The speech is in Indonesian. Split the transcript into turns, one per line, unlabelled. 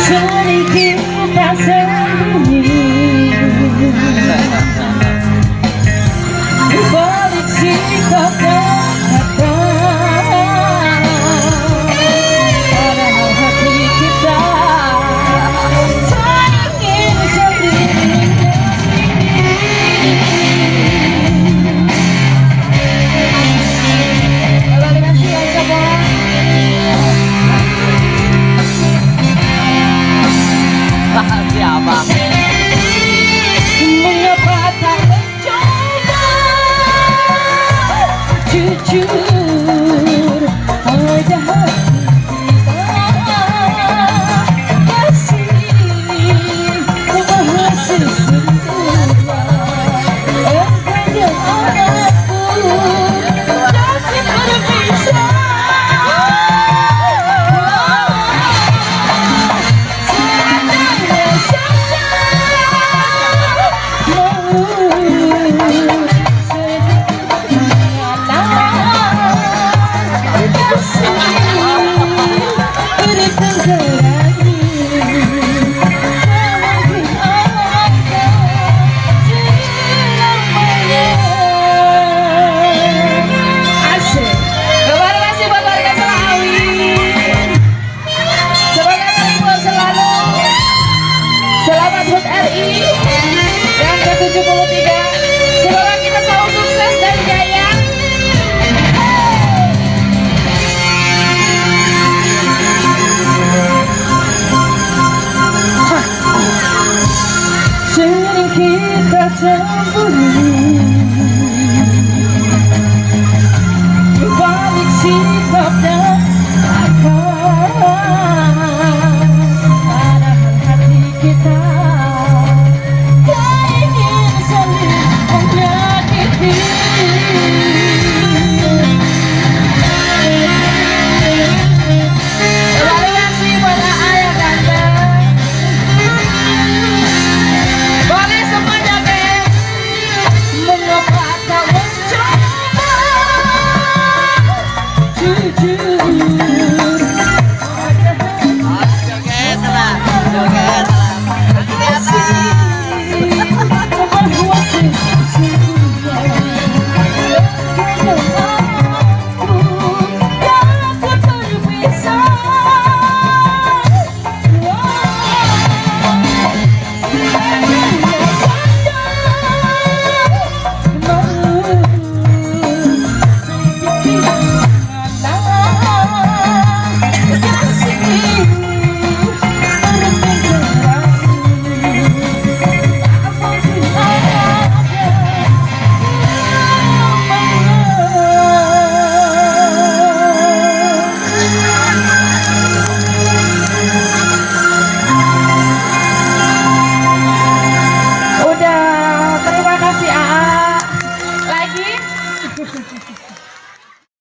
sedikit tak sembunyi di balik sikap dan kata, padahal hati kita tak ingin sendiri. Kalau dengan siapa? Siapa? Mengapa tak mencoba jujur pada hati kita, kasih bahasa sempurna engkau dan aku dapat berpisah. Yang ke-73, semoga kita selalu sukses dan jaya. Sedikit tak sembunyi di balik sikap dan akal, padahal hati kita you